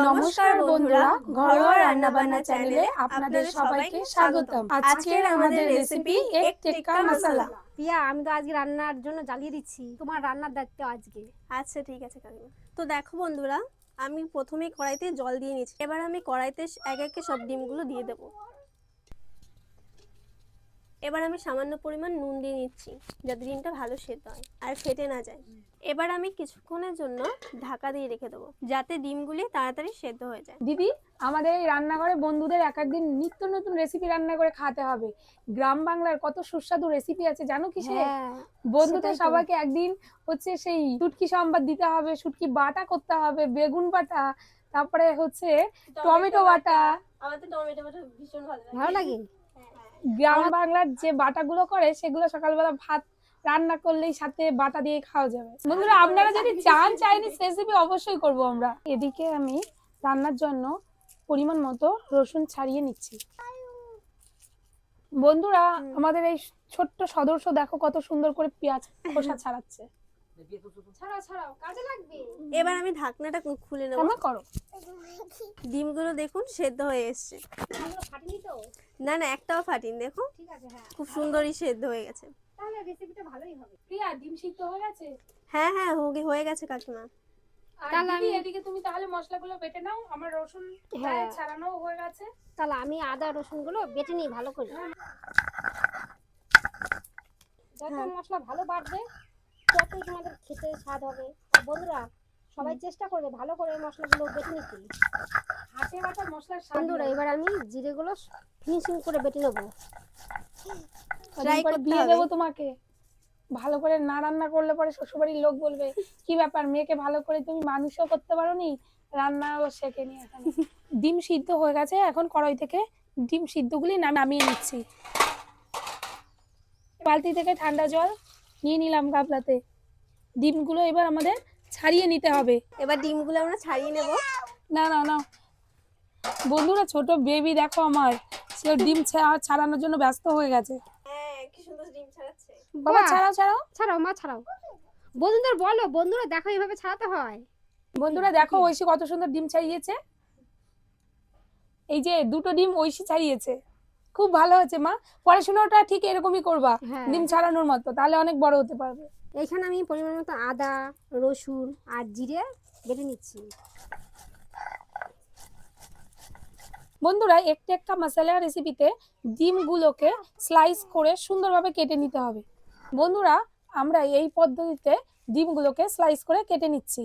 নমস্কার বন্ধুরা, ঘরোয়া রান্নাবান্না চ্যানেলে আপনাদের সবাইকে স্বাগতম। আজকের আমাদের রেসিপি এক টিক্কা মশলা। পিয়া, আমি তো আজকে রান্নার জন্য জ্বালিয়ে দিচ্ছি, তোমার রান্নার দায়িত্ব আজকে। আচ্ছা ঠিক আছে কাকিমা। তো দেখো বন্ধুরা, আমি প্রথমেই কড়াইতে জল দিয়ে নিচ্ছি। এবার আমি কড়াইতে এক একে সব ডিমগুলো দিয়ে দেব। এবার আমি সামান্য পরিমাণ নুন দিয়ে নিচ্ছি, যাতে ডিমটা ভালো সেদ্ধ হয় আর ফেটে না যায়। এবার আমি কিছুক্ষণের জন্য ঢাকা দিয়ে রেখে দেবো, যাতে ডিমগুলি তাড়াতাড়ি সেদ্ধ হয়ে যায়। দিদি, আমাদের এই রান্নাঘরে বন্ধুদের এক একদিন নিত্য নতুন রেসিপি রান্না করে খাওয়াতে হবে। গ্রাম বাংলার কত সুস্বাদু রেসিপি আছে জানো কি? বন্ধুদের সবাইকে একদিন হচ্ছে সেই শুটকি সম্বাদ দিতে হবে, শুটকি বাটা করতে হবে, বেগুন বাটা, তারপরে হচ্ছে টমেটো বাটা। আমার তো টমেটো বাটা ভীষণ ভালো লাগে। গ্রাম বাংলার যে বাটাগুলো করে সেগুলো সকালবেলা ভাত রান্না করলেই সাথে বাটা দিয়ে খাওয়া যাবে। বন্ধুরা, আপনারা যদি চান চাইনিজ রেসিপি অবশ্যই করব আমরা। এদিকে আমি রান্নার জন্য পরিমাণ মতো রসুন ছাড়িয়ে নিচ্ছি। বন্ধুরা, আমাদের এই ছোট্ট সদস্য দেখো কত সুন্দর করে পেঁয়াজ খোসা ছাড়াচ্ছে। ছাড়াও, কাজে লাগবে। এবার আমি ঢাকনাটা খুলে নেব। করো। ডিমগুলো দেখুন সেদ্ধ হয়ে এসছে। ফাটেনি তো? না না, একটাও ফাটিনি, দেখো ঠিক আছে। হ্যাঁ, খুব সুন্দরই সেদ্ধ হয়ে গেছে। তাহলে রেসিপিটা ভালোই হবে। প্রিয়া, ডিম সিদ্ধ হয়ে গেছে? হ্যাঁ হ্যাঁ, হয়ে গেছে কাকিমা। তাহলে আমি এদিকে তুমি তাহলে মশলাগুলো বেটে নাও। আমার রসুন ছাড়ানো হয়ে গেছে। তাহলে আমি আদা রসুন গুলো বেটে নিই ভালো করে। যত মশলা ভালো বাটবে ততই তোমাদের খেতে স্বাদ হবে। বন্ধুরা, সবাই চেষ্টা করবে ভালো করে মশলাগুলো বেটে নিতে। হাতে বাটা মশলার স্বাদ। বন্ধুরা, এবার আমি জিরেগুলো ফিনিশিং করে বেটে নেবো। ট্রাই করে দিয়ে দেবো তোমাকে। ভালো করে না রান্না করলে পরে শ্বশুরবাড়ির লোক বলবে কি ব্যাপার, মেয়েকে ভালো করে তুমি মানুষও করতে পারোনি, রান্নাও শেখেনি এখানে। ডিম সিদ্ধ হয়ে গেছে, এখন কড়াই থেকে ডিম সিদ্ধগুলি নামিয়ে নিচ্ছি। বালতি থেকে ঠান্ডা জল নিয়ে নিলাম গামলাতে। ডিমগুলো এবার আমাদের ছাড়িয়ে নিতে হবে। এবার ডিমগুলো আমরা ছাড়িয়ে নেব। না না না বন্ধুরা, ছোট বেবি দেখো আমার, সে ডিম ছাড়ানোর জন্য ব্যস্ত হয়ে গেছে। হ্যাঁ, কি সুন্দর ডিম ছাড়াচ্ছে। বাবা ছাড়াও মা ছাড়াও। বন্ধুদের বলো, বন্ধুরা দেখো এইভাবে ছাড়াতে হয়। বন্ধুরা দেখো ঐশী কত সুন্দর ডিম ছাড়িয়েছে। এই যে দুটো ডিম ঐশী ছাড়িয়েছে, খুব ভালো হয়েছে মা। পড়াশোনাটা ঠিক এরকমই করবা, ডিম ছাড়ানোর মতো, তাহলে অনেক বড় হতে পারবে। এইখানে আমি পরিমাণ মতো আদা রসুন আর জিরে বেটে নিচ্ছি। বন্ধুরা, একটা একটা মশলা রেসিপিতে ডিমগুলোকে স্লাইস করে সুন্দরভাবে কেটে নিতে হবে। বন্ধুরা, আমরা এই পদ্ধতিতে ডিমগুলোকে স্লাইস করে কেটে নিচ্ছি।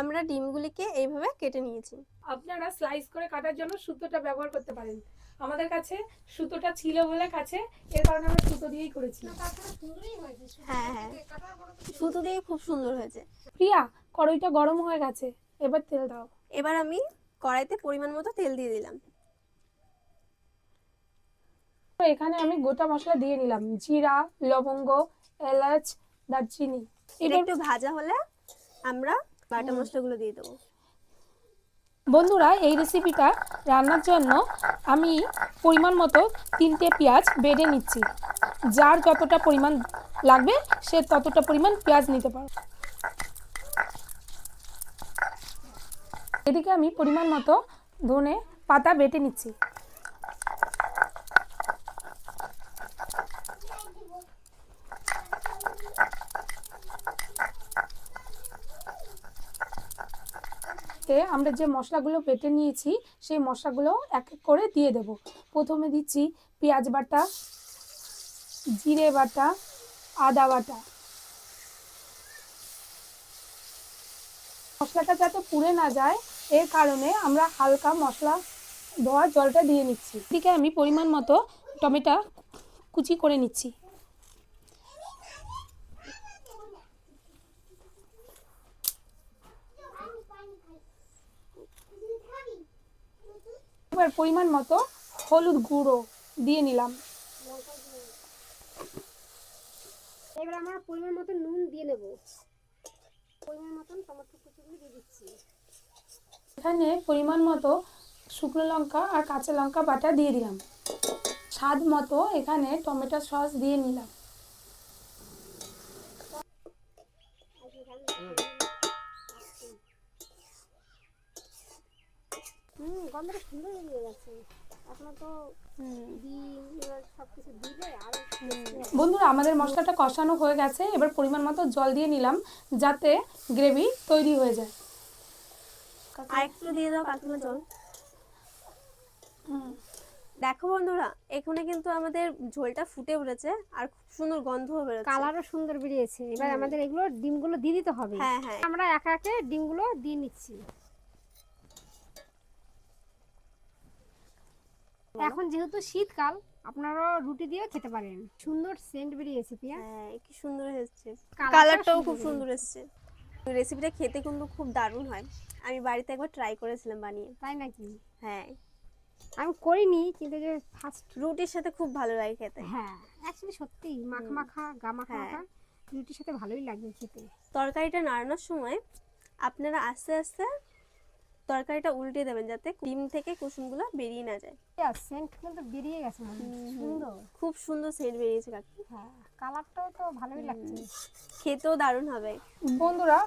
আমরা ডিমগুলিকে এইভাবে কেটে নিয়েছি। আপনারা স্লাইস করে কাটার জন্য সুতোটা ব্যবহার করতে পারেন। আমাদের কাছে সুতোটা ছিল বলে এর কারণে আমরা সুতো দিয়েই করেছি। হ্যাঁ হ্যাঁ, সুতো দিয়ে খুব সুন্দর হয়েছে। প্রিয়া, কড়াইটা গরম হয়ে গেছে, এবার তেল দাও। এবার আমি কড়াইতে পরিমাণ মতো তেল দিয়ে দিলাম। এখানে আমি গোটা মশলা দিয়ে নিলাম, জিরা, লবঙ্গ, এলাচ, দারচিনি। এটা একটু ভাজা হলে আমরা বাটা মশলাগুলো দিয়ে দেবো। বন্ধুরা, এই রেসিপিটা রান্নার জন্য আমি পরিমাণ মতো 3টে পেঁয়াজ বেটে নিচ্ছি। যার যতটা পরিমাণ লাগবে সে ততটা পরিমাণ পেঁয়াজ নিতে পারে। এদিকে আমি পরিমাণ মতো ধনে পাতা বেটে নিচ্ছি। আমরা যে মশলাগুলো বেটে নিয়েছি সেই মশলাগুলো এক এক করে দিয়ে দেব। প্রথমে দিচ্ছি পেঁয়াজ বাটা, জিরে বাটা, আদা বাটা। মশলাটা যাতে পুড়ে না যায় এর কারণে আমরা হালকা মশলা ধোয়া জলটা দিয়ে নিচ্ছি। এদিকে আমি পরিমাণ মতো টমেটো কুচি করে নিচ্ছি। এবার পরিমাণ মতো হলুদ গুঁড়ো দিয়ে নিলাম। এবার আমরা পরিমাণ মতো নুন দিয়ে নেব। পরিমাণ মতো টমেটো কুচিগুলো দিয়ে দিচ্ছি। এখানে পরিমাণ মতো শুকনো লঙ্কা আর কাঁচা লঙ্কা বাটা দিয়ে দিলাম। স্বাদ মতো এখানে টমেটো সস দিয়ে নিলাম। গন্ধটা সুন্দর বেরিয়ে গেছে। এখনো তো ডিম এবার সবকিছু দিলে আরো বন্ধুরা আমাদের মশলাটা কষানো হয়ে গেছে, এবার পরিমাণ মতো জল দিয়ে নিলাম যাতে গ্রেভি তৈরি হয়ে যায়। আর একটু দিয়ে দাও কাকিমা জল। দেখো বন্ধুরা, এখানে কিন্তু আমাদের ঝোলটা ফুটে উঠেছে আর খুব সুন্দর গন্ধও বেরোচ্ছে। কালারও সুন্দর বেরিয়েছে। এবার আমাদের এগুলো ডিমগুলো দিয়ে দিতে হবে। হ্যাঁ হ্যাঁ, আমরা একা একে ডিমগুলো দিয়ে নিচ্ছি। এখন যেহেতু শীতকাল, আপনারা রুটি দিয়েও খেতে পারেন। সুন্দর সেন্ট বেরিয়েছে পিয়া। হ্যাঁ কি সুন্দর এসেছে, কালারটাও কালারটাও খুব সুন্দর সুন্দর এসেছে। রেসিপিটা খেতে কিন্তু খুব দারুণ হয়। আমি বাড়িতে একবার ট্রাই করেছিলাম বানিয়ে। তাই নাকি? হ্যাঁ, আমি করিনি, কিন্তু যে ফার্স্ট রুটির সাথে খুব ভালো লাগে খেতে। হ্যাঁ অ্যাকচুয়ালি সত্যি মাখা মাখা গা মাখা মাখা রুটির সাথে ভালোই লাগবে খেতে। তরকারিটা নাড়ানোর সময় আপনারা আস্তে আস্তে তরকারিটা উল্টে দেবেন যাতে ডিম থেকে কুসুমগুলো বেরিয়ে না যায়। সেন্ট কিন্তু বেরিয়ে গেছে মনে হয়। সুন্দর, খুব সুন্দর সেন্ট বেরিয়েছে কাকি। হ্যাঁ কালারটাও তো ভালোই লাগছে। খেতেও দারুণ হবে। বন্ধুরা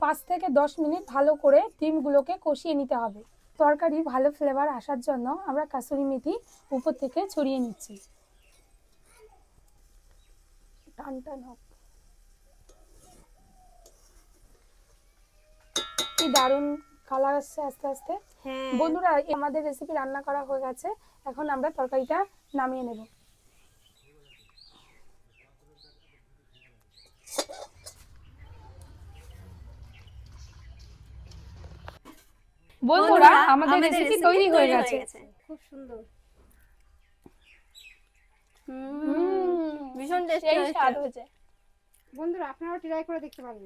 5 থেকে 10 মিনিট ভালো করে ডিমগুলোকে কষিয়ে নিতে হবে। তরকারি ভালো ফ্লেভার আসার জন্য আমরা কাসুরি মেথি উপর থেকে ছড়িয়ে নিচ্ছি। টান টান হোক। কি দারুণ কালার আসছে আস্তে আস্তে। হ্যাঁ বন্ধুরা আমাদের রেসিপি রান্না করা হয়ে গেছে, এখন আমরা তরকারিটা নামিয়ে নেব। বন্ধুরা আমাদের রেসিপি তৈরি হয়ে গেছে। খুব সুন্দর। ভীষণ টেস্টি সেই স্বাদ হয়েছে। বন্ধুরা আপনারাও ট্রাই করে দেখতে পারেন।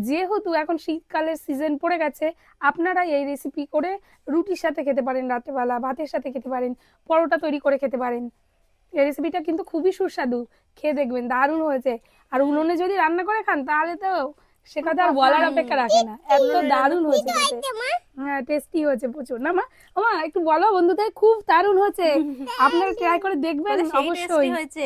যেহেতু এখন শীতকালের সিজন পড়ে গেছে, আপনারা এই রেসিপি করে রুটির সাথে খেতে পারেন, রাত্রেবেলা ভাতের সাথে খেতে পারেন, পরোটা তৈরি করে খেতে পারেন। এই রেসিপিটা কিন্তু খুবই সুস্বাদু, খেয়ে দেখবেন দারুণ হয়েছে। আর উনুনে যদি রান্না করে খান তাহলে তো সে কথা আর বলার অপেক্ষা রাখে না, এত দারুণ হয়েছে খেতে। হ্যাঁ টেস্টি হয়েছে প্রচুর। না মা, আমা একটু বলো বন্ধুদের, খুব দারুণ হয়েছে, আপনারা ট্রাই করে দেখবেন অবশ্যই। হয়েছে